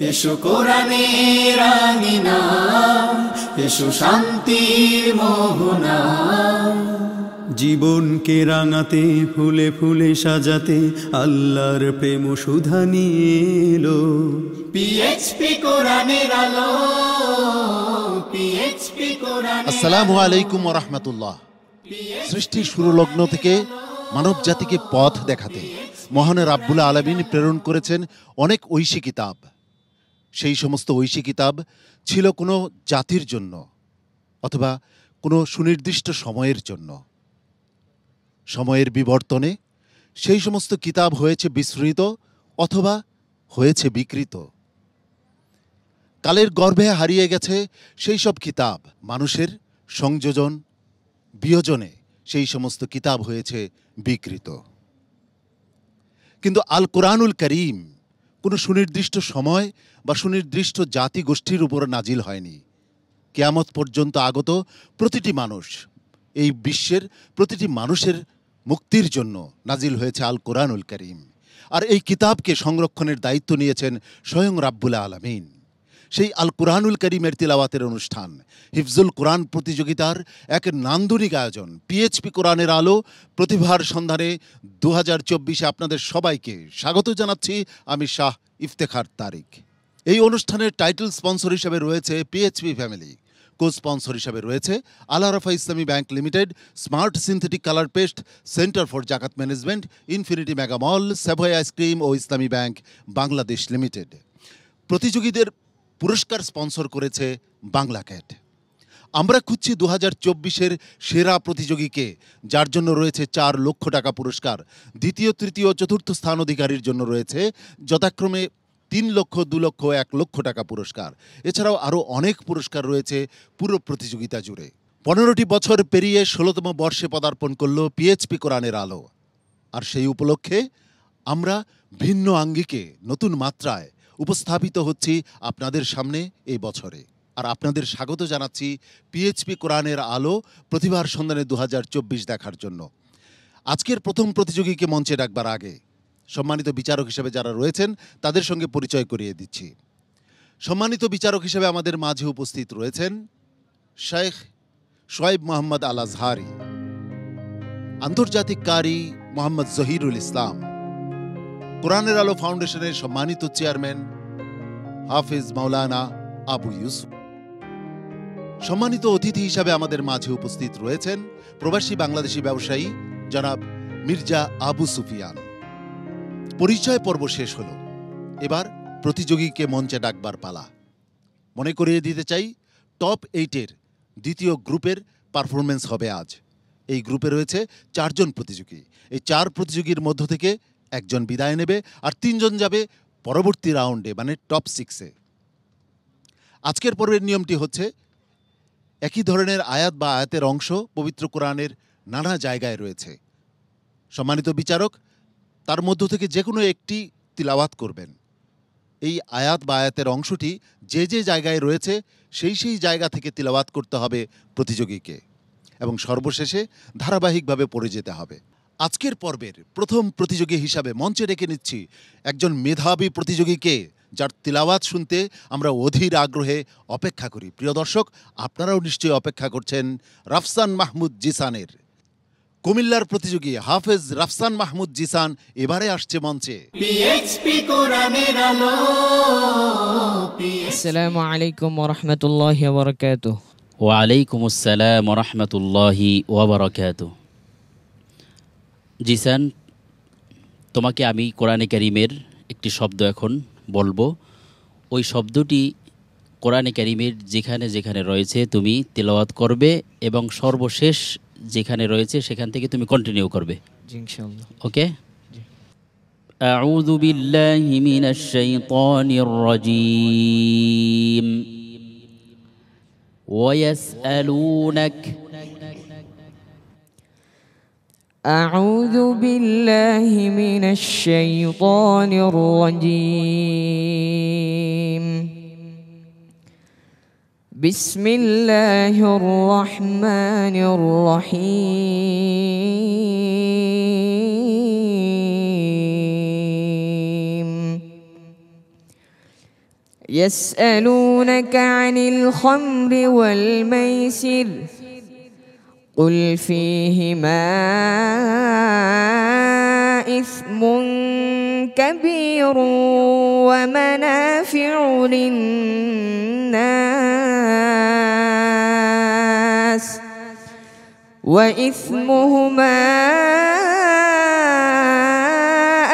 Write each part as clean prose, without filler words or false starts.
এসো কোরআনের আঙিনা, এসো শান্তির মোহনা। জীবনকে রাঙাতে ফুলে ফুলে সাজাতে আল্লাহর প্রেম সুধা নিয়ে এলো পিএইচপি কোরআনের আলো, পিএইচপি কোরআন। আসসালামু আলাইকুম ওয়া রাহমাতুল্লাহ। সৃষ্টির শুরু লগ্ন থেকে মানব জাতিকে পথ দেখাতে মহান রাব্বুল আলামিন প্রেরণ করেছেন অনেক ঐশী কিতাব। সেই সমস্ত ঐশী কিতাব ছিল কোনো জাতির জন্য অথবা কোনো সুনির্দিষ্ট সময়ের জন্য। সময়ের বিবর্তনে সেই সমস্ত কিতাব হয়েছে বিস্মৃত অথবা হয়েছে বিকৃত। কালের গর্ভে হারিয়ে গেছে সেই সব কিতাব। মানুষের সংযোজন বিয়োজনে সেই সমস্ত কিতাব হয়েছে বিকৃত। কিন্তু আল কোরআনুল করিম কোনো সুনির্দিষ্ট সময় বা সুনির্দিষ্ট জাতি গোষ্ঠীর উপর নাজিল হয়নি। কিয়ামত পর্যন্ত আগত প্রতিটি মানুষ, এই বিশ্বের প্রতিটি মানুষের মুক্তির জন্য নাজিল হয়েছে আল কোরআনুল করিম। আর এই কিতাবকে সংরক্ষণের দায়িত্ব নিয়েছেন স্বয়ং রাব্বুল আলামিন। সেই আল কোরআনুল করিমের তিলাওয়াতের অনুষ্ঠান হিফজুল কোরআন প্রতিযোগিতার এক নান্দনিক আয়োজন পিএইচপি কোরআনের আলো প্রতিভার সন্ধানে 2024-এ আপনাদের সবাইকে স্বাগত জানাচ্ছি। আমি শাহ ইফতেখার তারিক। এই অনুষ্ঠানের টাইটেল স্পন্সর হিসেবে রয়েছে পিএইচপি ফ্যামিলি, কো স্পন্সর হিসেবে রয়েছে Al Arafah Islami bank limited, smart synthetic colour paste, centre for Zakat management, infinity mega mall, Savoy ice cream ও ইসলামী ব্যাংক বাংলাদেশ লিমিটেড। প্রতিযোগীদের পুরস্কার স্পন্সর করেছে বাংলা ক্যাট। আমরা খুঁজছি 2024-এর সেরা প্রতিযোগীকে, যার জন্য রয়েছে 4 লক্ষ টাকা পুরস্কার। দ্বিতীয়, তৃতীয়, চতুর্থ স্থান অধিকারীর জন্য রয়েছে যথাক্রমে 3 লক্ষ, 2 লক্ষ, 1 লক্ষ টাকা পুরস্কার। এছাড়াও আরও অনেক পুরস্কার রয়েছে পুরো প্রতিযোগিতা জুড়ে। 15টি বছর পেরিয়ে 16তম বর্ষে পদার্পণ করল পিএইচপি কোরআনের আলো। আর সেই উপলক্ষে আমরা ভিন্ন আঙ্গিকে নতুন মাত্রায় উপস্থাপিত হচ্ছি আপনাদের সামনে এই বছরে। আর আপনাদের স্বাগত জানাচ্ছি পিএইচপি কোরআনের আলো প্রতিভার সন্ধানে 2024 দেখার জন্য। আজকের প্রথম প্রতিযোগীকে মঞ্চে ডাকবার আগে সম্মানিত বিচারক হিসেবে যারা রয়েছেন তাদের সঙ্গে পরিচয় করিয়ে দিচ্ছি। সম্মানিত বিচারক হিসেবে আমাদের মাঝে উপস্থিত রয়েছেন শেখ শোয়েব মোহাম্মদ আল আজহারি, আন্তর্জাতিক কারি মোহাম্মদ জহিরুল ইসলাম, কোরআনের আলো ফাউন্ডেশনের সম্মানিত চেয়ারম্যান হাফিজ মাওলানা আবু ইউসুফ। সম্মানিত অতিথি হিসাবে আমাদের মাঝে উপস্থিত রয়েছেন প্রবাসী বাংলাদেশি ব্যবসায়ী জনাব মির্জা আবু সুফিয়ান। পরিচয় পর্ব শেষ হল, এবার প্রতিযোগীকে মঞ্চে ডাকবার পালা। মনে করিয়ে দিতে চাই, টপ 8-এর দ্বিতীয় গ্রুপের পারফরমেন্স হবে আজ। এই গ্রুপে রয়েছে 4 জন প্রতিযোগী। এই 4 প্রতিযোগীর মধ্য থেকে একজন বিদায় নেবে আর 3 জন যাবে পরবর্তী রাউন্ডে, মানে টপ 6-এ। আজকের পর্বের নিয়মটি হচ্ছে, একই ধরনের আয়াত বা আয়াতের অংশ পবিত্র কোরআনের নানা জায়গায় রয়েছে। সম্মানিত বিচারক তার মধ্য থেকে যে কোনো একটি তিলাওয়াত করবেন। এই আয়াত বা আয়াতের অংশটি যে যে জায়গায় রয়েছে সেই জায়গা থেকে তিলাওয়াত করতে হবে প্রতিযোগীকে, এবং সর্বশেষে ধারাবাহিকভাবে পড়ে যেতে হবে। আজকের পর্বের প্রথম প্রতিযোগী হিসাবে মঞ্চে ডেকে নিচ্ছি একজন মেধাবী প্রতিযোগীকে, যার তিলাওয়াত শুনতে আমরা অধীর আগ্রহে অপেক্ষা করি। প্রিয় দর্শক, আপনারাও নিশ্চয়ই অপেক্ষা করছেন রাফসান মাহমুদ জিসানের। কুমিল্লার প্রতিযোগী হাফেজ রাফসান মাহমুদ জিসান এবারে আসছে মঞ্চে। পিএইচপি কোরআনের আলো। আসসালামু আলাইকুম ওয়া রাহমাতুল্লাহি ওয়া বারাকাতুহু। ওয়া আলাইকুম আসসালাম ওয়া রাহমাতুল্লাহি ওয়া বারাকাতুহু। জিসান, তোমাকে আমি কোরআনে কারীমের একটি শব্দ এখন বলবো। ওই শব্দটি কোরআনে কারীমের যেখানে যেখানে রয়েছে তুমি তেলাওয়াত করবে এবং সর্বশেষ যেখানে রয়েছে সেখান থেকে তুমি কন্টিনিউ করবে। জি ইনশাআল্লাহ। ওকে। আউযু বিল্লাহি মিনাশ শাইতানির রাজীম। ওয়া ইয়াসআলুনাক। أعوذ بالله من الشيطان الرجيم. بسم الله الرحمن الرحيم. يسألونك عن الخمر والميسر قل فيهما إثم كبير ومنافع للناس وإثمهما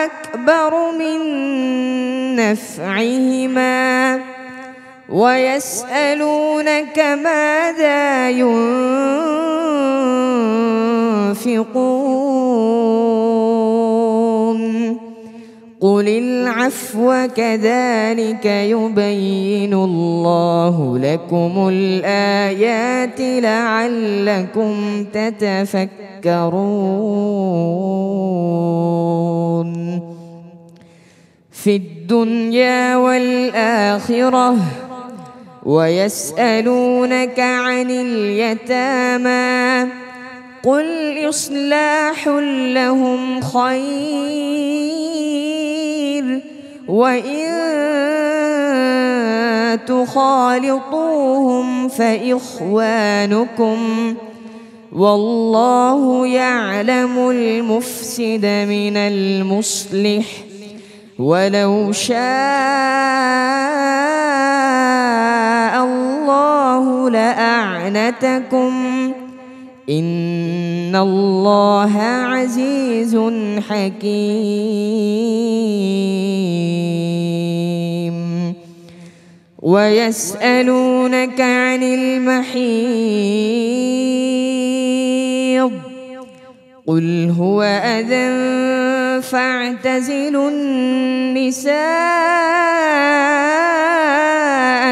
أكبر من نفعهما ويسألونك ماذا ينفقون قل العفو كذلك يبين الله لكم الآيات لعلكم تتفكرون في الدنيا والآخرة ويسألونك عن اليتامى قل إصلاح لهم خير وإن تخالطوهم فإخوانكم والله يعلم المفسد من المصلح ولو شاء الله لأعنتكم إن الله عزيز حكيم ويسألونك عن المحيض قل هو أذى فاعتزلوا النساء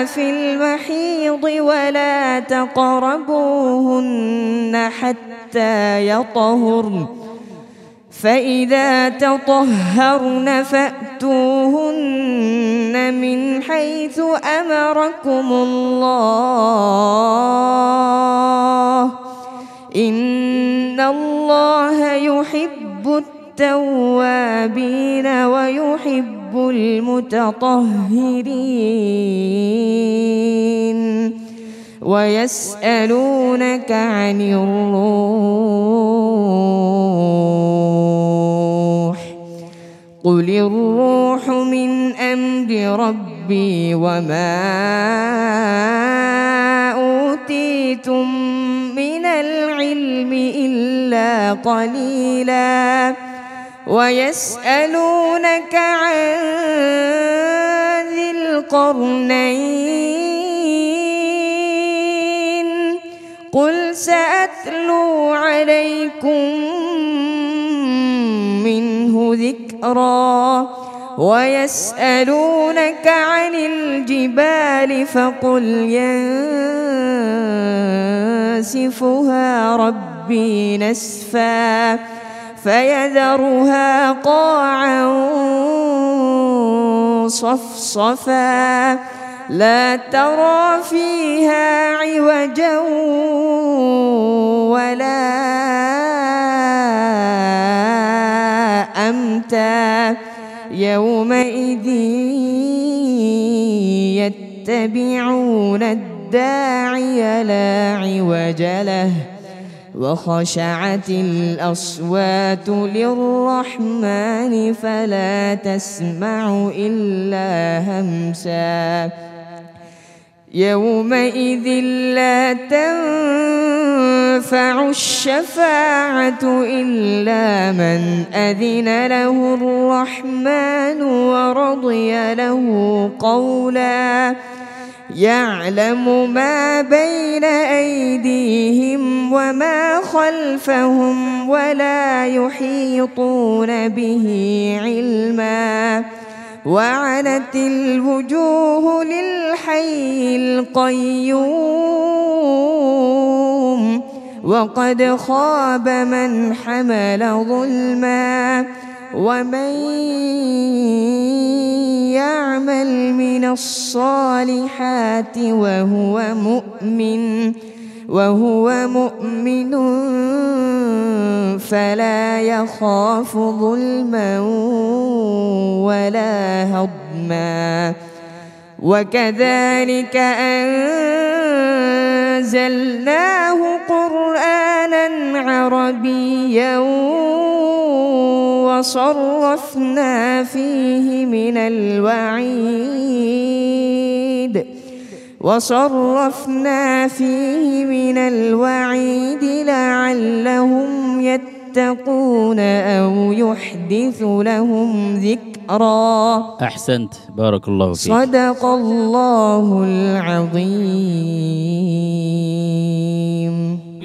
في المحيض ولا تقربوهن حتى يطهرن فإذا تطهرن فأتوهن من حيث أمركم الله إن الله يحب التوابين ويحب المتطهرين ويسألونك عن الروح قل الروح من أمر ربي وما أوتيتم من العلم إلا قليلا ويسألونك عن ذي القرنين قل سأتلو عليكم منه ذكرا ويسألونك عن الجبال فقل ينسفها ربي نسفا فيذرها قاعا صفصفا لا ترى فيها عوجا ولا أمتا يومئذ يتبعون الداعي لا عوج له وخشعت الأصوات للرحمن فلا تسمع إلا همسا يومئذ لا تنفع الشفاعة إلا من أذن له الرحمن ورضي له قولا يعلم ما بين أيديهم وما خلفهم ولا يحيطون به علما وعنت الوجوه للحي القيوم وقد خاب من حمل ظلما ومن يعمل من الصالحات وهو مؤمن فلا يخاف ظلما ولا هضما وكذلك أنزلناه قرآنا عربيا وصرفنا فيه من الوعيد لعلهم يتقون أو يحدث لهم ذكرا أحسنت بارك الله فيك صدق الله العظيم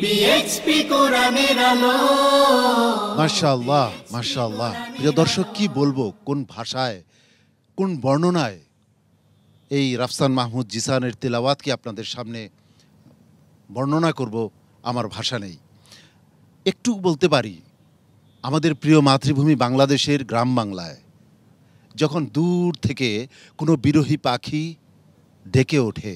PHP কোরআনের আলো মাশাআল্লাহ মাশাআল্লাহ। প্রিয় দর্শক, কি বলবো, কোন ভাষায়, কোন বর্ণনায় এই রাফসান মাহমুদ জিসানের তিলাওয়াতকে আপনাদের সামনে বর্ণনা করব, আমার ভাষা নেই। একটু বলতে পারি, আমাদের প্রিয় মাতৃভূমি বাংলাদেশের গ্রাম বাংলায় যখন দূর থেকে কোনো বিরহী পাখি ডেকে ওঠে,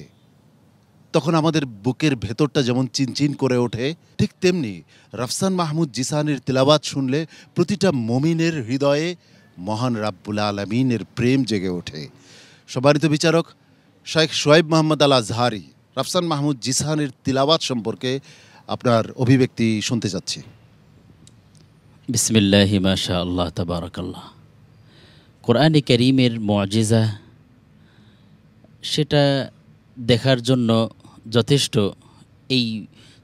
তখন আমাদের বুকের ভেতরটা যেমন চিনচিন করে ওঠে, ঠিক তেমনি রাফসান মাহমুদ জিসানের তিলাওয়াত শুনলে প্রতিটা মুমিনের হৃদয়ে মহান রাব্বুল আলামিনের প্রেম জেগে ওঠে। সম্মানিত বিচারক শেখ শোয়েব মোহাম্মদ আল আজহারি, রাফসান মাহমুদ জিসানের তিলাওয়াত সম্পর্কে আপনার অভিব্যক্তি শুনতে চাচ্ছি। বিসমিল্লাহি মাশা আল্লাহ তাবারাকাল্লাহ। কোরআনে কারীমের মুআজিজা, সেটা দেখার জন্য যথেষ্ট। এই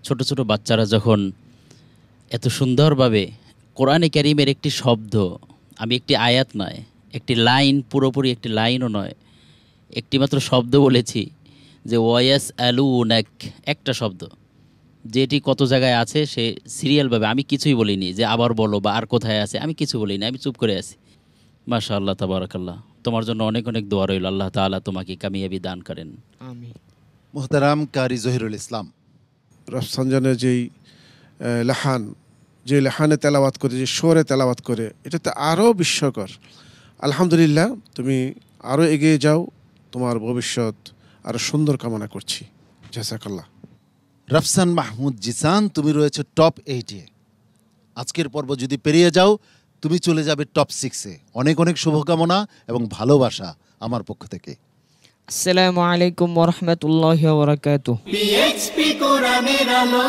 ছোট ছোট বাচ্চারা যখন এত সুন্দরভাবে কোরআনে কারীমের একটি শব্দ, আমি একটি আয়াত নয়, একটি লাইন, পুরোপুরি একটি লাইনও নয়, একটি মাত্র শব্দ বলেছি যে ওয়াস আলুনাক, একটা শব্দ যেটি কত জায়গায় আছে সে সিরিয়ালভাবে, আমি কিছুই বলিনি যে আবার বলো বা আর কোথায় আছে, আমি কিছু বলিনি, আমি চুপ করে আছি। মাশাআল্লাহ তাবারাকাল্লাহ। তোমার জন্য অনেক অনেক দোয়া রইল, আল্লাহ তাআলা তোমাকে কামিয়াবি দান করেন। আমিন। মোহতারাম কারি জহিরুল ইসলাম, রফসানজানের যেই লেহান, যে লেহানে তেলাওয়াত করে, যে সুরে তেলাওয়াত করে, এটা তো আরও বিস্ময়কর। আলহামদুলিল্লাহ, তুমি আরও এগিয়ে যাও, তোমার ভবিষ্যৎ আরও সুন্দর কামনা করছি। জাযাকাল্লাহ। রাফসান মাহমুদ জিসান, তুমি রয়েছে টপ 8-এ। আজকের পর্ব যদি পেরিয়ে যাও, তুমি চলে যাবে টপ 6-এ। অনেক অনেক শুভকামনা এবং ভালোবাসা আমার পক্ষ থেকে। আসসালামু আলাইকুম ওয়া রাহমাতুল্লাহি ওয়া বারাকাতুহু। PHP কোরআনের আলো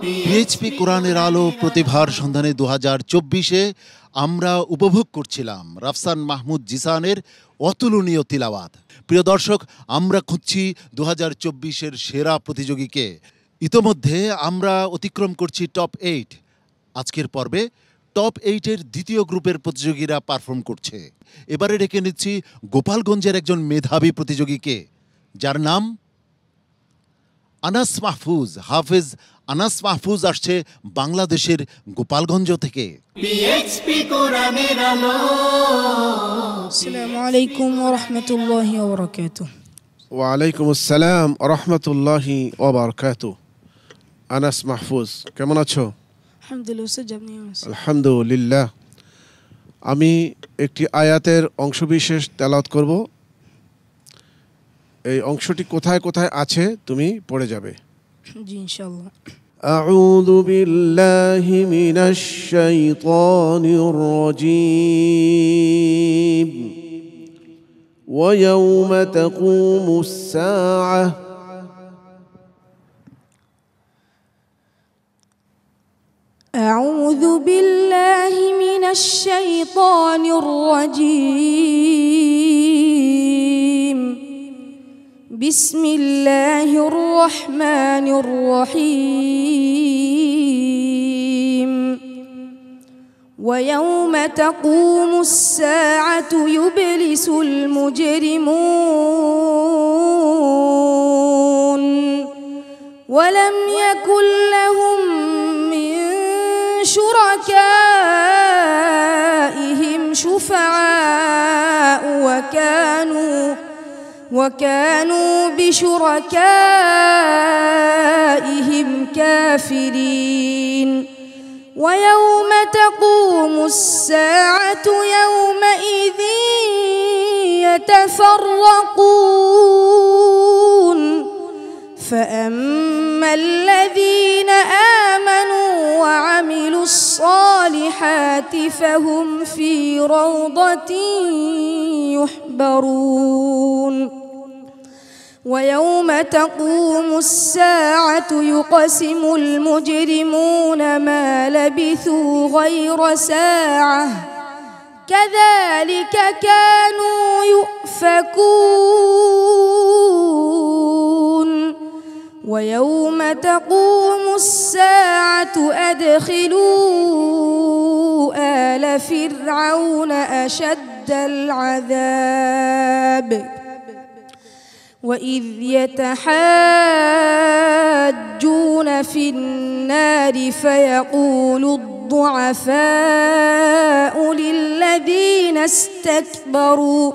পিএইচপি কোরআনের আলো প্রতিভার সন্ধানে 2024-এ আমরা উপভোগ করছিলাম রাফসান মাহমুদ জিসানের অতুলনীয় তিলাওয়াত। প্রিয় দর্শক, আমরা খুঁজছি 2024-এর সেরা প্রতিযোগীকে। ইতোমধ্যে আমরা অতিক্রম করছি টপ 8। আজকের পর্বে টপ 8-এর দ্বিতীয় গ্রুপের প্রতিযোগীরা পারফর্ম করছে। এবারে ডেকে নিচ্ছি গোপালগঞ্জের একজন মেধাবী প্রতিযোগীকে, যার নাম আনাস মাহফুজ। হাফেজ আনাস মাহফুজ আসছে বাংলাদেশের গোপালগঞ্জ থেকে। PHP কোরআনের আলো আসসালামু আলাইকুম ওয়া রাহমাতুল্লাহি ওয়া বারাকাতুহু। ওয়ালাইকুম আসসালাম রহমতুল্লাহি ওয়া বারাকাতুহু। আনাস মাহফুজ, কেমন আছো? আলহামদুলিল্লাহ স্যার, আপনি কেমন আছেন? আলহামদুলিল্লাহ। আমি একটি আয়াতের অংশবিশেষ তেলাওয়াত করব। এই অংশটি কোথায় কোথায় আছে তুমি পড়ে যাবে। জি ইনশাআল্লাহ। أعوذ بالله من الشيطان الرجيم ويوم تقوم الساعة أعوذ بالله من الشيطان الرجيم بسم الله الرحمن الرحيم ويوم تقوم الساعة يبلس المجرمون ولم يكن لهم من شركائهم شفعاء وكانوا بشركائهم كافرين ويوم تقوم الساعة يومئذ يتفرقون فأما الذين آمنوا وعملوا الصالحات الصالحات فهم في روضة يحبرون ويوم تقوم الساعة يقسم المجرمون ما لبثوا غير ساعة كذلك كانوا يؤفكون ويوم تقوم الساعة أدخلوا آل فرعون أشد العذاب وإذ يتحاجون في النار فيقول الضعفاء للذين استكبروا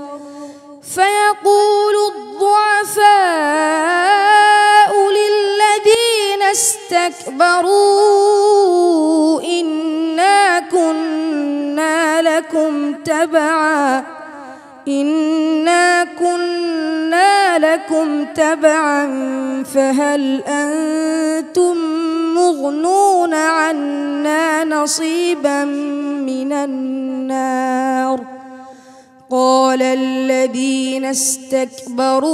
إنا كنا لكم تبعا فهل أنتم مغنون عنا نصيبا من النار قال الذين استكبروا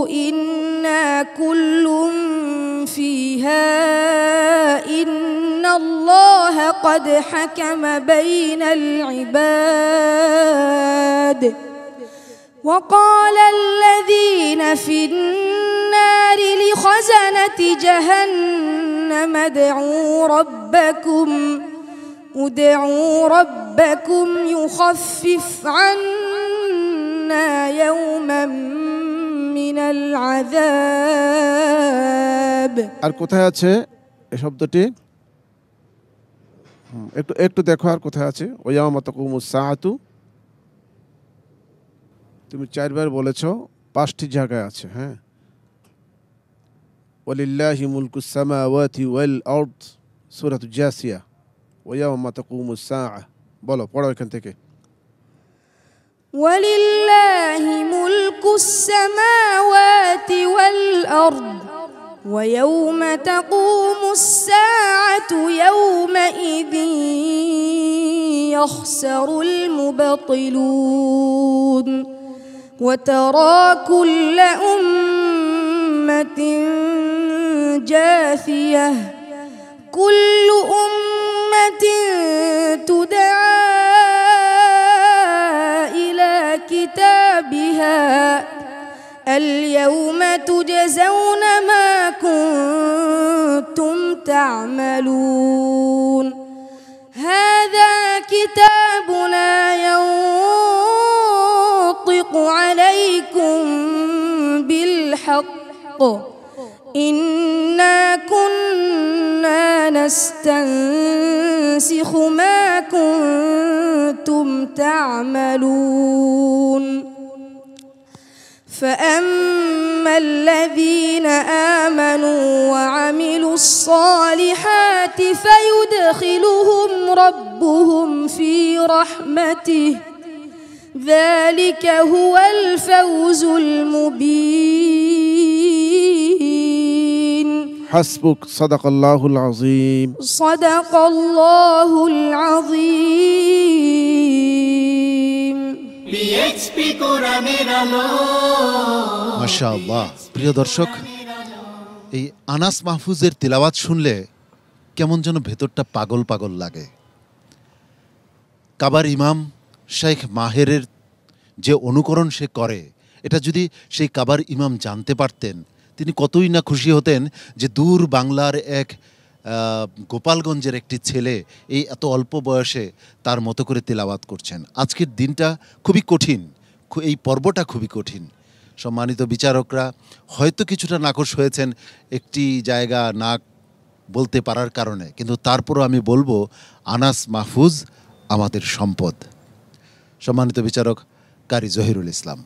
إنا كل فيها إن الله قد حكم بين العباد وقال الذين في النار لخزنة جهنم ادعوا ربكم يخفف عنا يوما من العذاب আর কোথায় আছে এই শব্দটি একটু দেখো আর কোথায় আছে ওয়ায়ামা তাকুমুস সাআতু তুমি চারবার বলেছো 5টি জায়গায় আছে হ্যাঁ ওয়ালিল্লাহি মুলকুস সামাওয়াতি ওয়াল আরদ সূরাতুল জাসিয়া ওয়ায়ামা তাকুমুস সাআ বলো পড়ো এখান থেকে ওয়ালিল্লাহি মুলকুস সামাওয়াতি ওয়াল আরদ ويوم تقوم الساعة يومئذ يخسر المبطلون وترى كل أمة جاثية كل أمة تدعى إلى كتابها اليوم تجزون ما كنتم تعملون هذا كتابنا ينطق عليكم بالحق إنا كنا نستنسخ ما كنتم تعملون فأما الذين آمنوا وعملوا الصالحات فيدخلهم ربهم في رحمته ذلك هو الفوز المبين حسبك صدق الله العظيم صدق الله العظيم PHP কোরআনের আলো মাশাআল্লাহ প্রিয় দর্শক এই আনাস মাহফুজের তিলাওয়াত শুনলে কেমন যেন ভেতরটা পাগল পাগল লাগে কাবার ইমাম শেখ মাহেরের যে অনুকরণ সে করে এটা যদি সেই কাবার ইমাম জানতে পারতেন তিনি কতই না খুশি হতেন যে দূর বাংলার এক গোপালগঞ্জের একটি ছেলে এই এত অল্প বয়সে তার মতো করে তিলাওয়াত করছেন আজকের দিনটা খুবই কঠিন এই পর্বটা খুবই কঠিন সম্মানিত বিচারকরা হয়তো কিছুটা নাকশ হয়েছেন একটি জায়গা না বলতে পারার কারণে কিন্তু তারপরও আমি বলবো আনাস মাহফুজ আমাদের সম্পদ সম্মানিত বিচারক কারি জহিরুল ইসলাম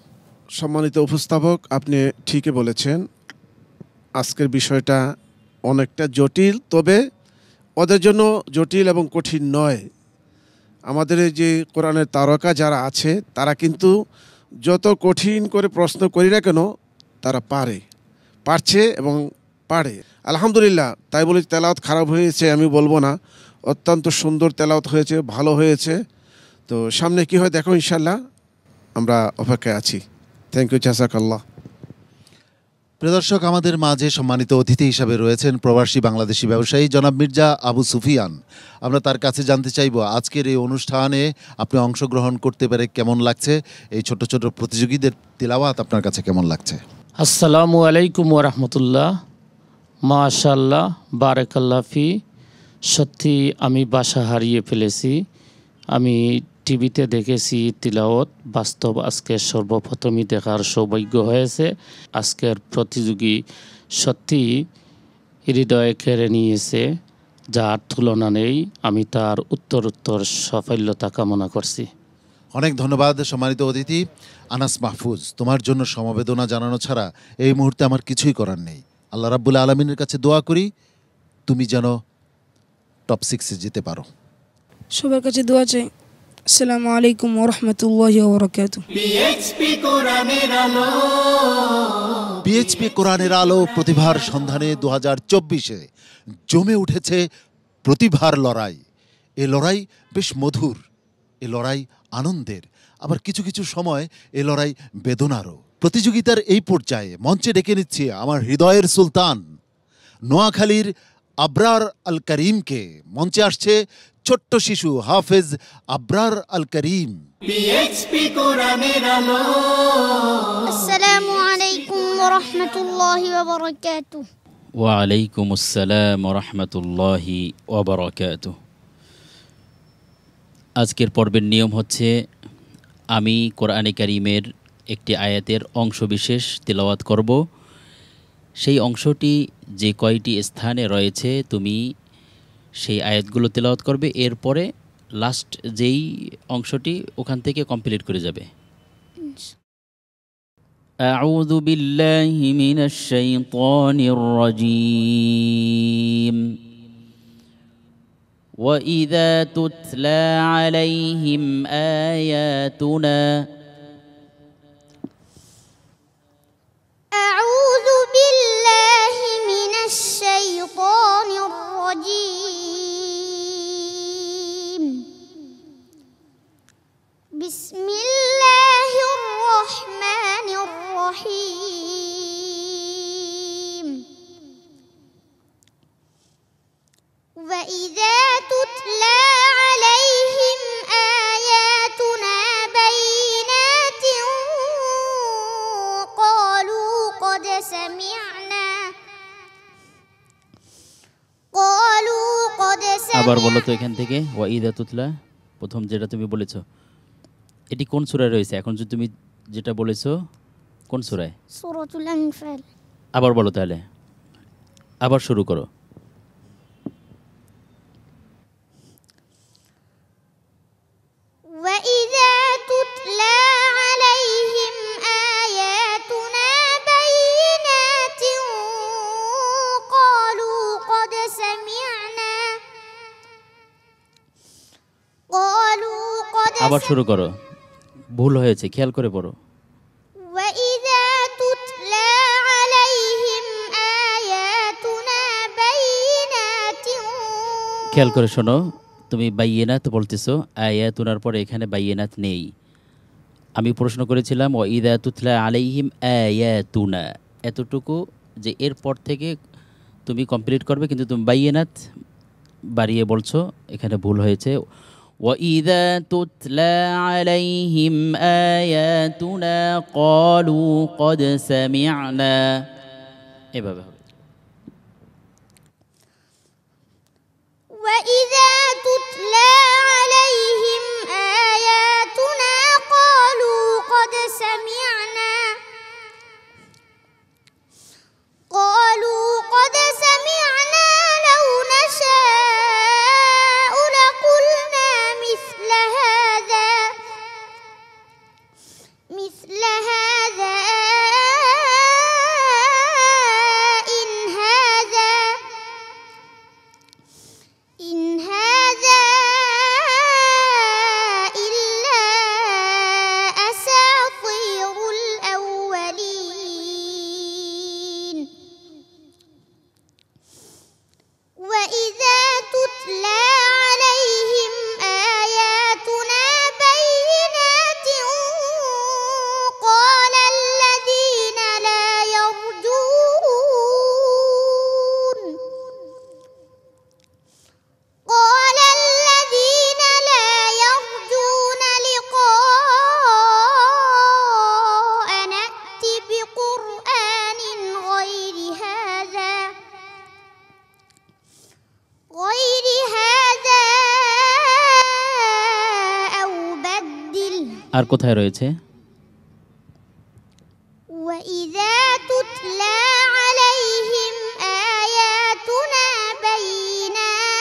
সম্মানিত উপস্থাপক আপনি ঠিকই বলেছেন আজকের বিষয়টা অনেকটা জটিল তবে ওদের জন্য জটিল এবং কঠিন নয় আমাদের এই যে কোরআনের তারকা যারা আছে তারা কিন্তু যত কঠিন করে প্রশ্ন করি না কেন তারা পারছে এবং পারে আলহামদুলিল্লাহ তাই বলে তেলাওয়াত খারাপ হয়েছে আমি বলবো না অত্যন্ত সুন্দর তেলাওয়াত হয়েছে, ভালো হয়েছে। তো সামনে কি হয় দেখো, ইনশাল্লাহ আমরা অপেক্ষায় আছি। থ্যাংক ইউ, জাযাকাল্লাহ। প্রিয় দর্শক, আমাদের মাঝে সম্মানিত অতিথি হিসাবে রয়েছেন প্রবাসী বাংলাদেশি ব্যবসায়ী জনাব মির্জা আবু সুফিয়ান। আমরা তার কাছে জানতে চাইব আজকের এই অনুষ্ঠানে আপনি অংশগ্রহণ করতে পেরে কেমন লাগছে, এই ছোট ছোট প্রতিযোগীদের তিলাওয়াত আপনার কাছে কেমন লাগছে? আসসালামু আলাইকুম ওরহমতুল্লাহ। মাশাল্লাহ, বারাকাল্লাহ ফি। সত্যি আমি বাসা হারিয়ে ফেলেছি। আমি টিভিতে দেখেছি তিলাওয়াত, বাস্তব আজকে সর্বপ্রথমই দেখার সৌভাগ্য হয়েছে। আজকের প্রতিযোগী সত্যি হৃদয়ে কেড়ে নিয়েছে, যার তুলনা নেই। আমি তার উত্তরোত্তর সাফল্যতা কামনা করছি। অনেক ধন্যবাদ সম্মানিত অতিথি। আনাস মাহফুজ, তোমার জন্য সমবেদনা জানানো ছাড়া এই মুহূর্তে আমার কিছুই করার নেই। আল্লাহ রাব্বুল আলামিনের কাছে দোয়া করি তুমি যেন টপ 6-এ যেতে পারো। সবার কাছে দোয়া চাই। আসসালামু আলাইকুম ওয়া রাহমাতুল্লাহি ওয়া বারাকাতুহু। পিএইচপি কোরআনের আলো, পিএইচপি কোরআনের আলো প্রতিভার সন্ধানে 2024-এ জমে উঠেছে প্রতিভার লড়াই। এ লড়াই বেশ মধুর, এ লড়াই আনন্দের, আবার কিছু কিছু সময় এ লড়াই বেদনারও। প্রতিযোগিতার এই পর্যায়ে মঞ্চে ডেকে নিচ্ছি আমার হৃদয়ের সুলতান নোয়াখালীর আবরার আল করিমকে। মঞ্চে আসছে ছোট্ট শিশু হাফেজ আবরার আল করিম। পিএইচপি কোরআনের আলো। আসসালামু আলাইকুম ওয়া রাহমাতুল্লাহি ওয়া বারাকাতুহু। ওয়ালাইকুম আসসালাম রহমতুল্লাহি ওবরাকাতুহ। আজকের পর্বের নিয়ম হচ্ছে আমি কোরআনে কারীমের একটি আয়াতের অংশবিশেষ তিলাওয়াত করব। সেই অংশটি যে কয়টি স্থানে রয়েছে তুমি সেই আয়াতগুলো তিলাওয়াত করবে। এরপরে লাস্ট যেই অংশটি ওখান থেকে কমপ্লিট করে যাবে। আউযু বিল্লাহি মিনাশ শাইতানির রাজীম। وَإِذَا تُتْلَى عَلَيْهِمْ آيَاتُنَا أعوذ بالله من الشيطان الرجيم. بسم الله الرحمن الرحيم. وَإِذَا تُتْلَى عَلَيْهِمْ آيَاتُنَا بَيِّنَاتٍ قَالُوا قَدْ আবার বলো তো এখান থেকে ওয়াইদা তুতলা, প্রথম যেটা তুমি বলেছো এটি কোন সূরায় রয়েছে? এখন যে তুমি যেটা বলেছো কোন সূরায়? সূরাতুল আনফাল। আবার বলো তাহলে, আবার শুরু করো। وَإِذَا تُتْلَى عَلَيْهِمْ آيَاتُنَا بَيِّنَاتٍ قَالُوا قَدْ سَمِعْنَا আবার শুরু করো, ভুল হয়েছে খেয়াল করে পড়ো। وَإِذَا تُتْلَى عَلَيْهِمْ آيَاتُنَا بَيِّنَاتٍ খেয়াল করে শোনো, তুমি বাইয়িনাত বলতেছো, আয়াতুনার পরে এখানে বাইয়িনাত নেই। আমি প্রশ্ন করেছিলাম ওয়াইদা তুতলা আলাইহিম আয়াতুনা, এতটুকু যে এরপর থেকে তুমি কমপ্লিট করবে, কিন্তু তুমি বাইয়িনাত বাড়িয়ে বলছো, এখানে ভুল হয়েছে। ওয়াইদা তুতলা আলাইহিম আয়াতুনা ক্বালু ক্বাদ সামি'না, এভাবে হবে। وَإِذَا تُتْلَى عَلَيْهِمْ آيَاتُنَا قَالُوا قَدْ سَمِعْنَا لَوْ نَشَاءُ لَقُلْنَا مِثْلَ هَذَا إن هذا إلا أساطير الأولين. وإذا تتلى আর কোথায় রয়েছে? وإذا تتلى عليهم آياتنا بينات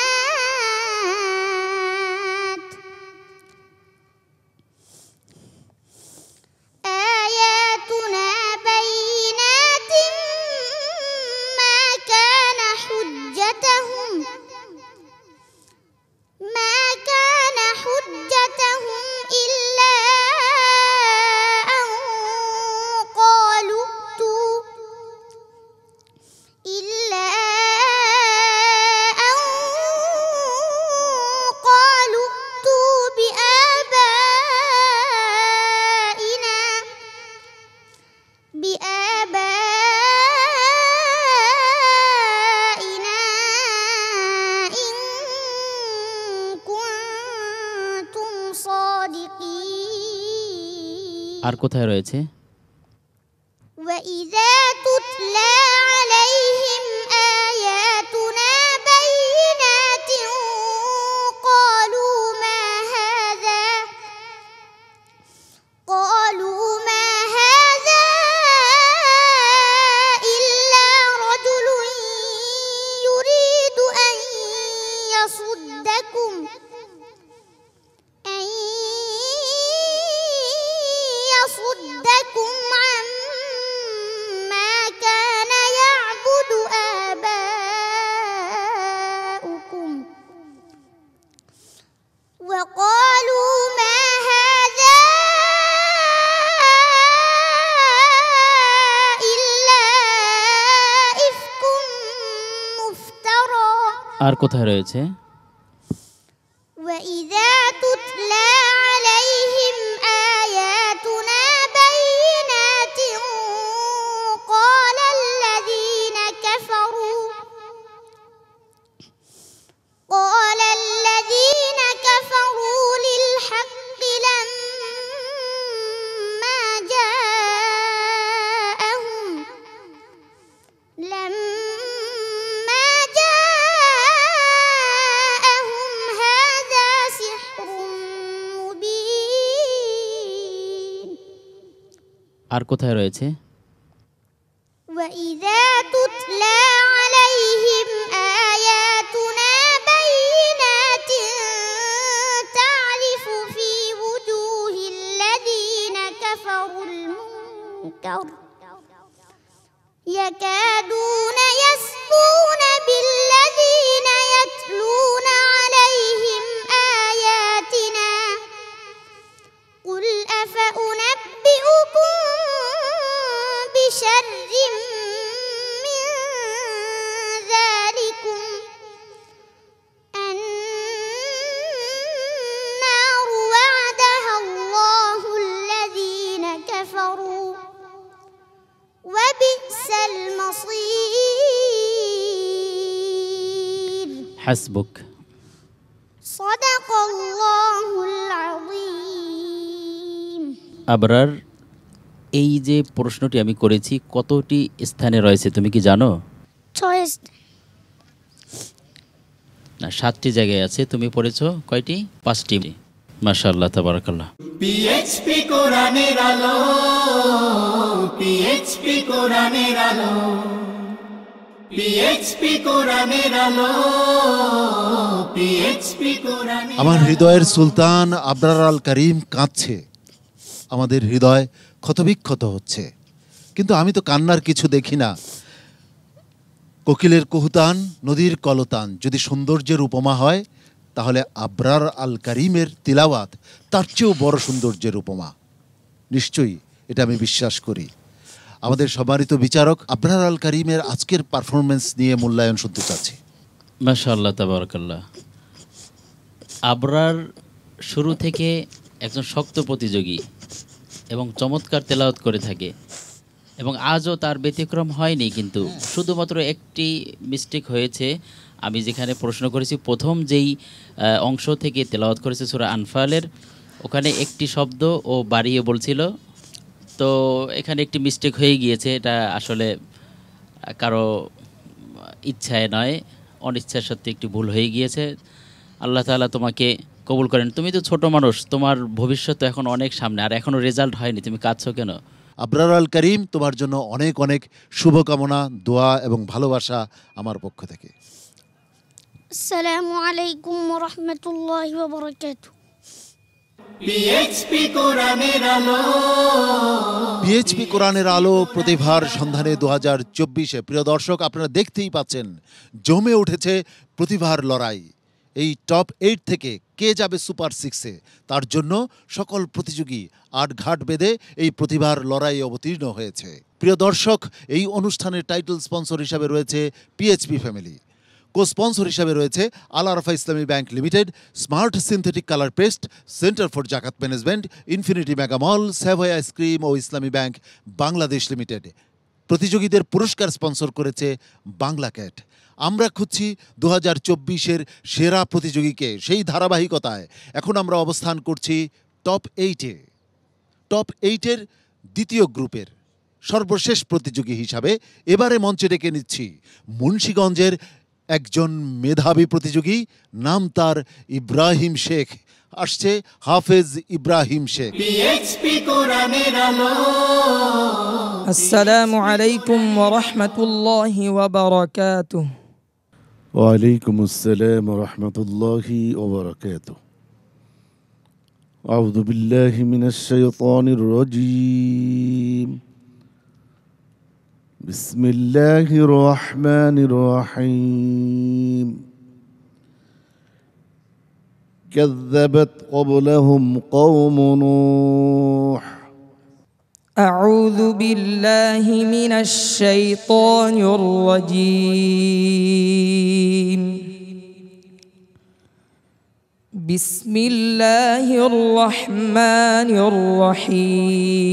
ما كان حجتهم إلا أن قالوا ائتوا بآبائنا إن كنتم صادقين আর কোথায় রয়েছে? وإذا تتلى عليهم آياتنا بينات قالوا ما هذا إلا رجل يريد أن يصدكم عما كان يعبد آباؤكم وقالوا ما هذا إلا إفك مفترى আর কোথায় রয়েছে? وإذا تتلى عليهم آياتنا بينات قال الذين كفروا للحق لما جاءهم هذا سحر مبين আর কোথায় রয়েছে? وإذا تتلى عليهم آياتنا بينات تعرف في وجوه الذين كفروا المنكر يكادون يسطون بالذين يتلون عليهم آياتنا قل أفأنبئكم بشر من ذلكم النار وعدها الله الذين كفروا وبئس المصير হাসবুক। صدق الله العظيم আবরার, এই যে প্রশ্নটি আমি করেছি কতটি স্থানে রয়েছে তুমি কি জানো? না, 7টি জায়গায় আছে। তুমি পড়েছো কয়টি? 5টি। মাশাআল্লাহ, তাবারাকাল্লাহ। পিএইচপি কোরআনের আলো, পিএইচপি কোরআনের আলো, পিএইচপি কোরআনের আলো, পিএইচপি কোরআনের আমার হৃদয়ের সুলতান আবরার আল করিম কাঁদছে, আমাদের হৃদয় ক্ষতবিক্ষত হচ্ছে, কিন্তু আমি তো কান্নার কিছু দেখি না। কোকিলের কুহুতান, নদীর কলতান যদি সৌন্দর্যের উপমা হয়, তাহলে আবরার আল করিমের তিলাওয়াত তার চেয়েও বড় সৌন্দর্যের উপমা। নিশ্চয়ই এটা আমি বিশ্বাস করি। আমাদের সম্মানিত বিচারক আবরার আল করিমের আজকের পারফরমেন্স নিয়ে মূল্যায়ন শুনতে চাচ্ছি। মাশাআল্লাহ, তাবারাকাল্লাহ। আবরার শুরু থেকে একজন শক্ত প্রতিযোগী এবং চমৎকার তেলাওয়াত করে থাকে, এবং আজও তার ব্যতিক্রম হয়নি। কিন্তু শুধুমাত্র একটি মিস্টেক হয়েছে। আমি যেখানে প্রশ্ন করেছি, প্রথম যেই অংশ থেকে তেলাওয়াত করেছে সূরা আনফালের, ওখানে একটি শব্দ ও বাড়িয়ে বলছিল, তো এখানে একটি মিস্টেক হয়ে গিয়েছে। এটা আসলে কারো ইচ্ছায় নয়, অনিচ্ছার সত্যি একটি ভুল হয়ে গিয়েছে। আল্লাহ তাআলা তোমাকে কবুল করেন। তুমি তো ছোট মানুষ, তোমার ভবিষ্যৎ তো এখন অনেক সামনে, আর এখনো রেজাল্ট হয়নি, তুমি কাঁদছো কেন? আবরার আল করিম, তোমার জন্য অনেক অনেক শুভকামনা, দোয়া এবং ভালোবাসা আমার পক্ষ থেকে। আসসালামু আলাইকুম ওয়া রাহমাতুল্লাহি ওয়া বারাকাতুহু। পিএইচপি কোরআনের আলো, পিএইচপি কোরআনের আলো প্রতিভার সন্ধানে 2024-এ প্রিয় দর্শক, আপনারা দেখতেই পাচ্ছেন জমে উঠেছে প্রতিভার লড়াই। এই টপ 8 থেকে কে যাবে সুপার 6-এ, তার জন্য সকল প্রতিযোগী আটঘাট বেঁধে এই প্রতিভার লড়াইয়ে অবতীর্ণ হয়েছে। প্রিয় দর্শক, এই অনুষ্ঠানের টাইটেল স্পন্সর হিসাবে রয়েছে পিএইচপি ফ্যামিলি, কো স্পন্সর হিসাবে রয়েছে Al Arafah Islami bank limited, smart synthetic colour paste, centre for Zakat management, infinity mega mall, Savoy ice cream ও ইসলামী ব্যাংক বাংলাদেশ লিমিটেড। প্রতিযোগীদের পুরস্কার স্পন্সর করেছে বাংলা ক্যাট। আমরা খুঁজছি 2024-এর সেরা প্রতিযোগীকে। সেই ধারাবাহিকতায় এখন আমরা অবস্থান করছি টপ 8-এ। টপ 8-এর দ্বিতীয় গ্রুপের সর্বশেষ প্রতিযোগী হিসাবে এবারে মঞ্চে ডেকে নিচ্ছি মুন্সিগঞ্জের একজন মেধাবী প্রতিযোগী, নাম তার ইব্রাহিম শেখ। আসছে হাফেজ ইব্রাহিম শেখ। পিএইচপি কোরআনের আলো, আসসালামু আলাইকুম ওয়া রাহমাতুল্লাহি ওয়া বারাকাতুহু। وعليكم السلام ورحمة الله وبركاته. أعوذ بالله من الشيطان الرجيم. بسم الله الرحمن الرحيم. كذبت قبلهم قوم نوح. أعوذ بالله من الشيطان الرجيم. بسم الله الرحمن الرحيم.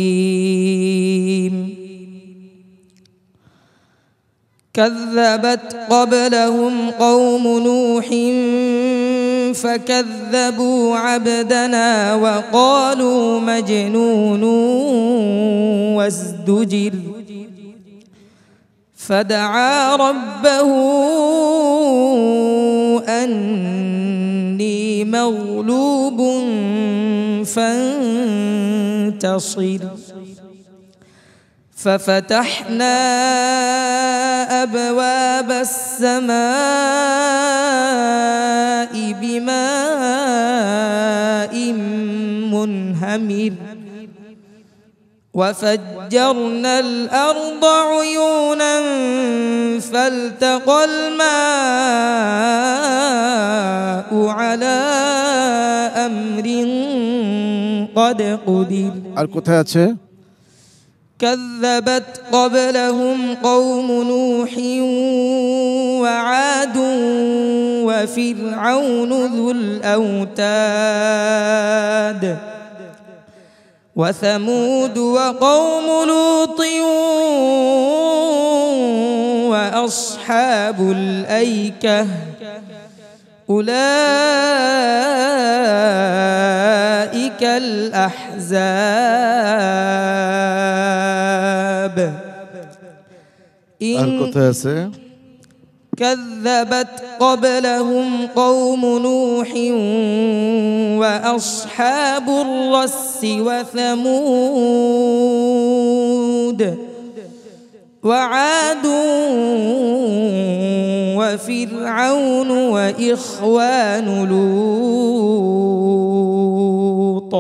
كذبت قبلهم قوم نوح فكذبوا عبدنا وقالوا مجنون وازدجر فدعا ربه أني مغلوب فانتصر ففتحنا أبواب السماء بماء منهمر وفجرنا الأرض عيونا فالتقى الماء على أمر قد قدر. আর কোথায় আছে? كذبت قبلهم قوم نوح وعاد وفرعون ذو الأوتاد وثمود وقوم لوط وأصحاب الأيكة أولئك الأحزاب. আর কোথায় আছে? كذبت قبلهم قوم نوح وأصحاب الرس وثمود وعاد وفرعون وإخوان لوط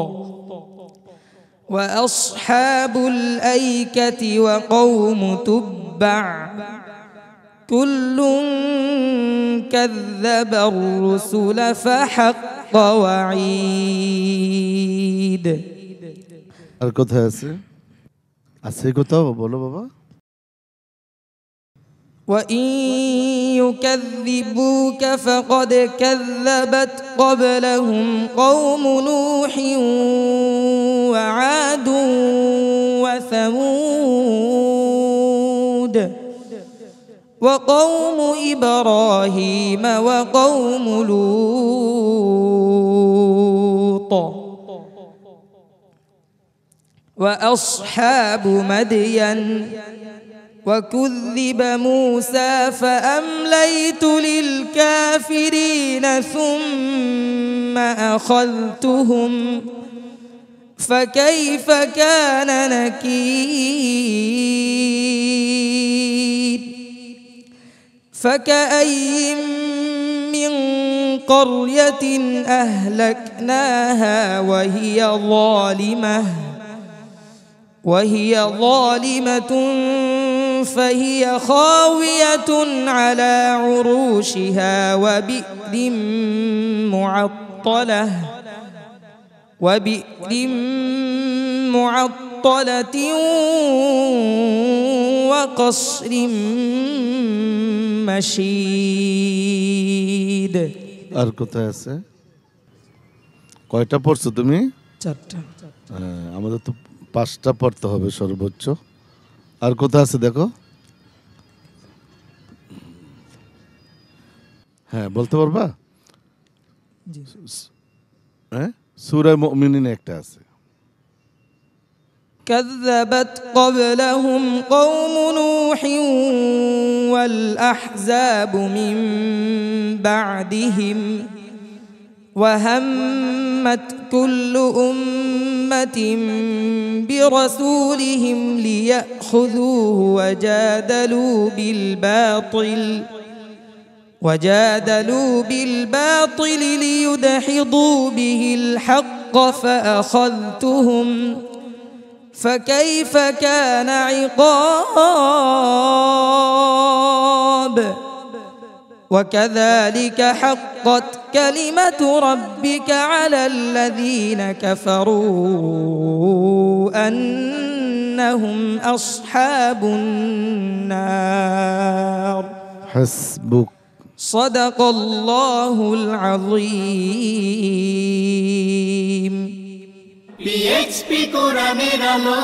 وأصحاب الأيكة وقوم تبع كل كذب الرسل فحق وعيد. আর কোথায় আছে? আছে কোথাও? বলো বাবা। وإن يكذبوك فقد كذبت قبلهم قوم نوح وعاد وثمود وقوم إبراهيم وقوم لوط وأصحاب مدين وكذب موسى فأمليت للكافرين ثم أخذتهم فكيف كان نكير فكأي من قرية أهلكناها وهي ظالمة فهي خاوية على عروشها وبئر معطلة وقصر مشيد। আর কোথায় আছে? কয়টা পড়ছো তুমি? 4টা। আমাদের তো 5টা পড়তে হবে সর্বোচ্চ। আর কোথায় আছে দেখো? হ্যাঁ, বলতে পারবা? জি। হ্যাঁ, সূরা মুমিনিন একটা আছে। كذبت قبلهم قوم نوح والأحزاب من بعدهم وهمت كل أمة برسولهم ليأخذوه وجادلوا بالباطل ليدحضوا به الحق فأخذتهم فكيف كان عقاب وكذلك حقت كلمة ربك على الذين كفروا أنهم أصحاب النار حسبك صدق الله العظيم PHP কোরআনের আলো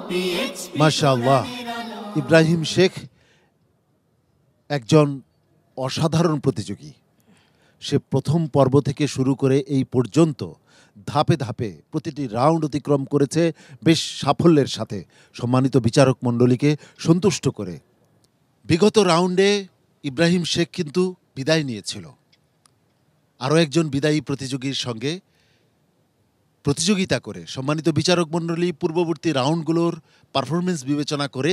PHP মাশাআল্লাহ, ইব্রাহিম শেখ একজন অসাধারণ প্রতিযোগী। সে প্রথম পর্ব থেকে শুরু করে এই পর্যন্ত ধাপে ধাপে প্রতিটি রাউন্ড অতিক্রম করেছে বেশ সাফল্যের সাথে, সম্মানিত বিচারক মণ্ডলীকে সন্তুষ্ট করে। বিগত রাউন্ডে ইব্রাহিম শেখ কিন্তু বিদায় নিয়েছিল। আরও একজন বিদায়ী প্রতিযোগীর সঙ্গে প্রতিযোগিতা করে সম্মানিত বিচারক মণ্ডলী পূর্ববর্তী রাউন্ডগুলোর পারফরমেন্স বিবেচনা করে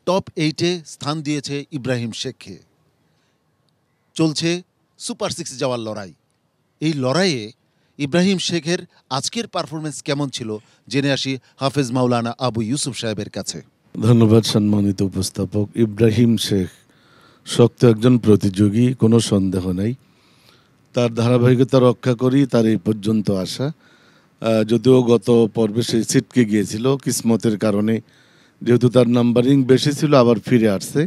টপ 8-এ স্থান দিয়েছে ইব্রাহিম শেখকে। চলছে সুপার 6 যাওয়ার লড়াই। এই লড়াইয়ে ইব্রাহিম শেখের আজকের পারফরমেন্স কেমন ছিল জেনে আসি হাফেজ মাওলানা আবু ইউসুফ সাহেবের কাছে। ধন্যবাদ সম্মানিত উপস্থাপক। ইব্রাহিম শেখ শক্ত একজন প্রতিযোগী, কোনো সন্দেহ নেই। তার ধারাবাহিকতা রক্ষা করি তার এই পর্যন্ত আসা। যদিও গত পর্বে সে ছিটকে গিয়েছিল কিসমতের কারণে, যেহেতু তার নাম্বারিং বেশি ছিল আবার ফিরে আসছে।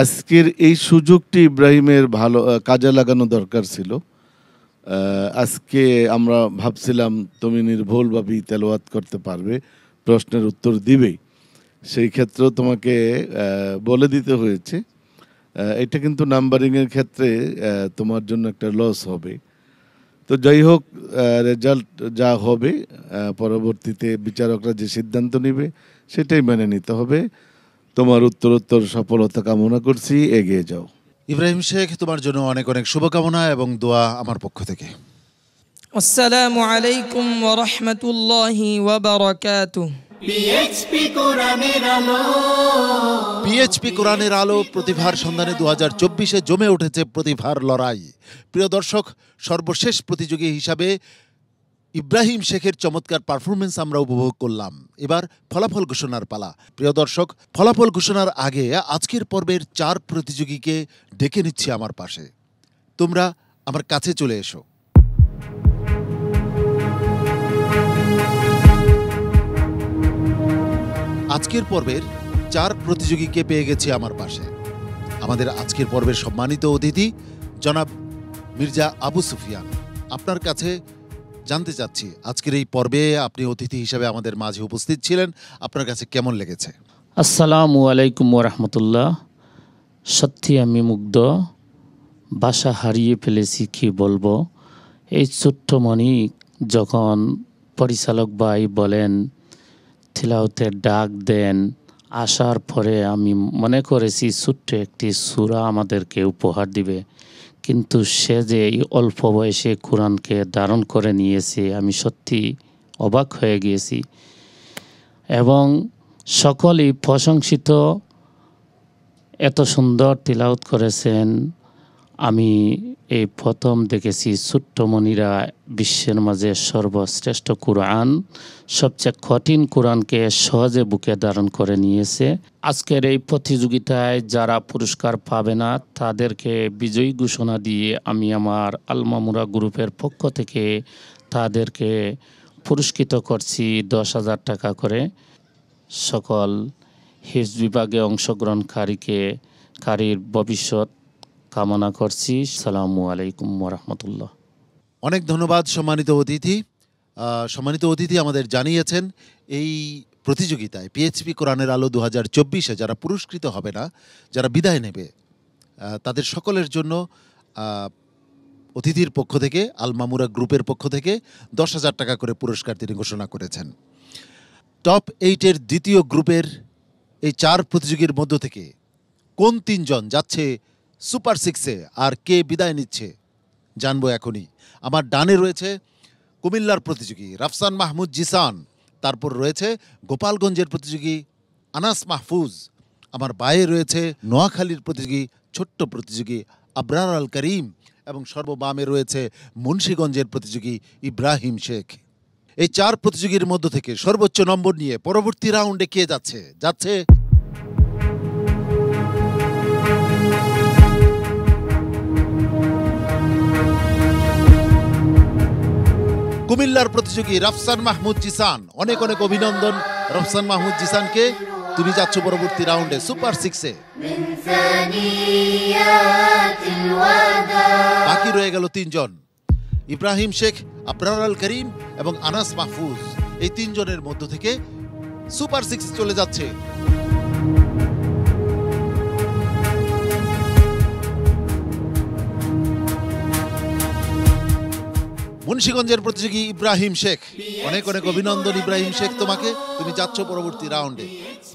আজকের এই সুযোগটি ইব্রাহিমের ভালো কাজে লাগানো দরকার ছিল। আজকে আমরা ভাবছিলাম তুমি নির্ভুলভাবে তেলাওয়াত করতে পারবে, প্রশ্নের উত্তর দিবেই, সেই ক্ষেত্রেও তোমাকে বলে দিতে হয়েছে। এটা কিন্তু নাম্বারিংয়ের ক্ষেত্রে তোমার জন্য একটা লস হবে। তো যাই হোক, রেজাল্ট যা হবে পরবর্তীতে বিচারকরা যে সিদ্ধান্ত নেবে সেটাই মেনে নিতে হবে। তোমার উত্তরোত্তর সফলতা কামনা করছি, এগিয়ে যাও। ইব্রাহিম শেখ, তোমার জন্য অনেক অনেক শুভকামনা এবং দোয়া আমার পক্ষ থেকে। আসসালামু আলাইকুম ওয়া রাহমাতুল্লাহি ওয়া বারাকাতুহু। PHP কোরআনের আলো পিএইচপি কোরআনের আলো প্রতিভার সন্ধানে 2024-এ জমে উঠেছে প্রতিভার লড়াই। প্রিয় দর্শক, সর্বশেষ প্রতিযোগী হিসাবে ইব্রাহিম শেখের চমৎকার পারফরমেন্স আমরা উপভোগ করলাম। এবার ফলাফল ঘোষণার পালা। প্রিয় দর্শক, ফলাফল ঘোষণার আগে আজকের পর্বের 4 প্রতিযোগীকে ডেকে নিচ্ছি আমার পাশে। তোমরা আমার কাছে চলে এসো। আজকের পর্বের 4 প্রতিযোগীকে পেয়ে গেছি আমার পাশে। আমাদের আজকের পর্বের সম্মানিত অতিথি জনাব মির্জা আবু সুফিয়ান। আপনার কাছে জানতে চাচ্ছি, আজকের এই পর্বে আপনি অতিথি হিসেবে আমাদের মাঝে উপস্থিত ছিলেন, আপনার কাছে কেমন লেগেছে? আসসালামু আলাইকুম ওয়া রাহমাতুল্লাহ। সত্যি আমি মুগ্ধ, ভাষা হারিয়ে ফেলেছি, কি বলবো। এই ছোট্ট মণিক যখন পরিচালক ভাই বলেন তিলাওয়াতের ডাক দেন, আসার পরে আমি মনে করেছি ছোট্ট একটি সূরা আমাদেরকে উপহার দিবে, কিন্তু সে যে এই অল্প বয়সে কোরআনকে ধারণ করে নিয়েছে আমি সত্যি অবাক হয়ে গিয়েছি। এবং সকলেই প্রশংসিত, এত সুন্দর তিলাওয়াত করেছেন। আমি এই প্রথম দেখেছি ছোট্ট মনিরা বিশ্বের মাঝে সর্বশ্রেষ্ঠ কোরআন, সবচেয়ে কঠিন কোরআনকে সহজে বুকে ধারণ করে নিয়েছে। আজকের এই প্রতিযোগিতায় যারা পুরস্কার পাবে না তাদেরকে বিজয়ী ঘোষণা দিয়ে আমি আমার আল মামুরা গ্রুপের পক্ষ থেকে তাদেরকে পুরস্কৃত করছি 10,000 টাকা করে। সকল হিফজ বিভাগে অংশগ্রহণকারীর ভবিষ্যৎ কামনা করছি। আসসালামু আলাইকুম ওয়া রাহমাতুল্লাহ। অনেক ধন্যবাদ সম্মানিত অতিথি। সম্মানিত অতিথি আমাদের জানিয়েছেন এই প্রতিযোগিতায় পিএইচপি কোরআনের আলো 2024-এ যারা পুরস্কৃত হবে না, যারা বিদায় নেবে, তাদের সকলের জন্য অতিথির পক্ষ থেকে আল মামুরা গ্রুপের পক্ষ থেকে 10,000 টাকা করে পুরস্কার তিনি ঘোষণা করেছেন। টপ 8-এর দ্বিতীয় গ্রুপের এই 4 প্রতিযোগীর মধ্য থেকে কোন 3 জন যাচ্ছে সুপার 6-এ আর কে বিদায় নিচ্ছে জানবো এখনই। আমার ডানে রয়েছে কুমিল্লার প্রতিযোগী রাফসান মাহমুদ জিসান, তারপর রয়েছে গোপালগঞ্জের প্রতিযোগী আনাস মাহফুজ, আমার বায়ে রয়েছে নোয়াখালীর প্রতিযোগী ছোট্ট প্রতিযোগী আবরার আল করিম, এবং সর্ববামে রয়েছে মুন্সিগঞ্জের প্রতিযোগী ইব্রাহিম শেখ। এই 4 প্রতিযোগীর মধ্য থেকে সর্বোচ্চ নম্বর নিয়ে পরবর্তী রাউন্ডে কে যাচ্ছে কুমিল্লার প্রতিযোগী রাফসান মাহমুদ জিসান। অনেক অনেক অভিনন্দন রাফসান মাহমুদ জিসানকে, তুমি যাচ্ছ পরবর্তী রাউন্ডে সুপার 6-এ। বাকি রয়ে গেল 3 জন, ইব্রাহিম শেখ, আবরার আল করিম এবং আনাস মাহফুজ। এই 3 জনের মধ্য থেকে সুপার 6 চলে যাচ্ছে মুন্সিগঞ্জের প্রতিযোগী ইব্রাহিম শেখ। অনেক অনেক অভিনন্দন ইব্রাহিম শেখ তোমাকে, তুমি যাচ্ছ পরবর্তী রাউন্ডে।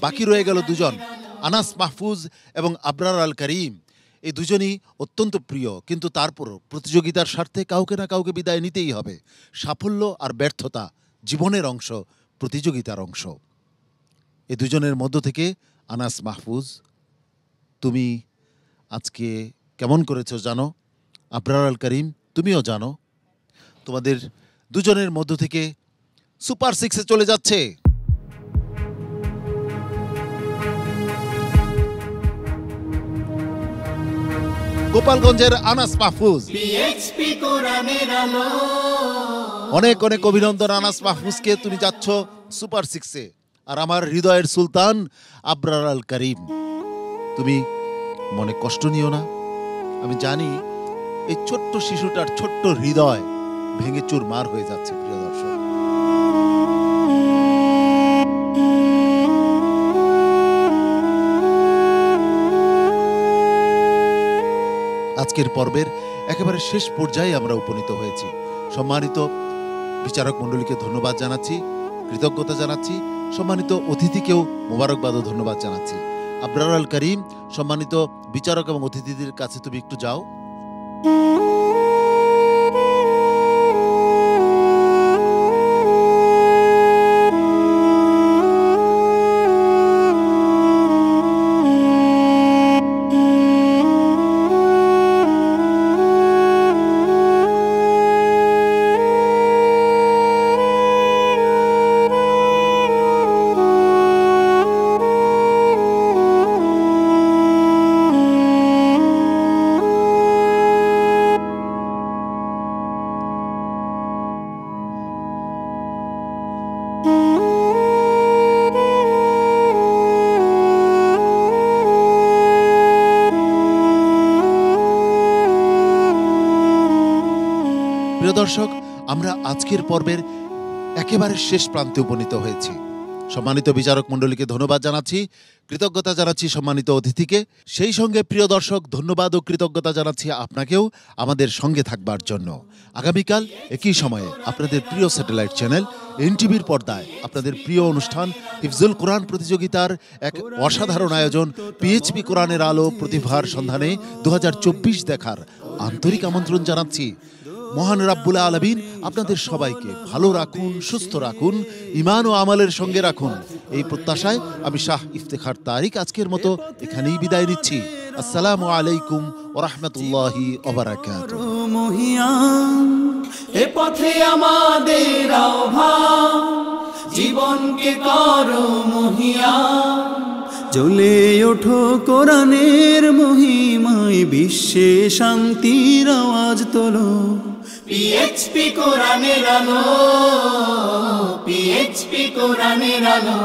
বাকি রয়ে গেল 2 জন, আনাস মাহফুজ এবং আবরার আল করিম। এই দুজনই অত্যন্ত প্রিয়, কিন্তু তারপরও প্রতিযোগিতার স্বার্থে কাউকে না কাউকে বিদায় নিতেই হবে। সাফল্য আর ব্যর্থতা জীবনের অংশ, প্রতিযোগিতার অংশ। এই দুজনের মধ্য থেকে আনাস মাহফুজ, তুমি আজকে কেমন করেছো জানো, আবরার আল করিম তুমিও জানো। তোমাদের দুজনের মধ্য থেকে সুপার 6-এ চলে যাচ্ছে গোপালগঞ্জের আনাস মাহফুজ। পিএইচপি কোরআনের আলো। অনেক অনেক অভিনন্দন আনাস মাহফুজকে, তুমি যাচ্ছ সুপার 6-এ। আর আমার হৃদয়ের সুলতান আবরার আল করিম, তুমি মনে কষ্ট নিও না। আমি জানি এই ছোট্ট শিশুটার ছোট্ট হৃদয় ভেঙে চুরমার হয়ে যাচ্ছে। প্রিয় দর্শক, আজকের পর্বের একেবারে শেষ পর্যায়ে আমরা উপনীত হয়েছি। সম্মানিত বিচারক মণ্ডলীকে ধন্যবাদ জানাচ্ছি, কৃতজ্ঞতা জানাচ্ছি। সম্মানিত অতিথিকেও মোবারকবাদ ও ধন্যবাদ জানাচ্ছি। আবরার আল করিম, সম্মানিত বিচারক এবং অতিথিদের কাছে তুমি একটু যাও। প্রিয় দর্শক, আমরা আজকের পর্বের একেবারে শেষ প্রান্তে উপনীত হয়েছি। সম্মানিত বিচারক মণ্ডলীকে ধন্যবাদ জানাচ্ছি, কৃতজ্ঞতা জানাচ্ছি সম্মানিত অতিথিকে। সেই সঙ্গে প্রিয় দর্শক, ধন্যবাদ ও কৃতজ্ঞতা জানাচ্ছি আপনাকেও আমাদের সঙ্গে থাকবার জন্য। আগামীকাল একই সময়ে আপনাদের প্রিয় স্যাটেলাইট চ্যানেল এনটিভির পর্দায় আপনাদের প্রিয় অনুষ্ঠান হিফজুল কোরআন প্রতিযোগিতার এক অসাধারণ আয়োজন পিএইচপি কোরআনের আলো প্রতিভার সন্ধানে 2024 দেখার আন্তরিক আমন্ত্রণ জানাচ্ছি। মহান রাব্বুল আলামিন আপনাদের সবাইকে ভালো রাখুন, সুস্থ রাখুন, ঈমান ও আমলের সঙ্গে রাখুন, এই প্রত্যাশায় আমি শাহ ইফতেখার তারিক আজকের মতো এখানেই বিদায় নিচ্ছি। আসসালামু আলাইকুম ওয়া রাহমাতুল্লাহি ওয়া বারাকাতুহু। এ পথে আমাদের আহ্বান, জীবনকে করো মহিয়ান। জ্বলে ওঠো কোরআনের মহিমায়, বিশ্বে শান্তির আওয়াজ তোলো। পিএইচপি কোরআনের আলো, পিএইচপি কোরআনের আলো।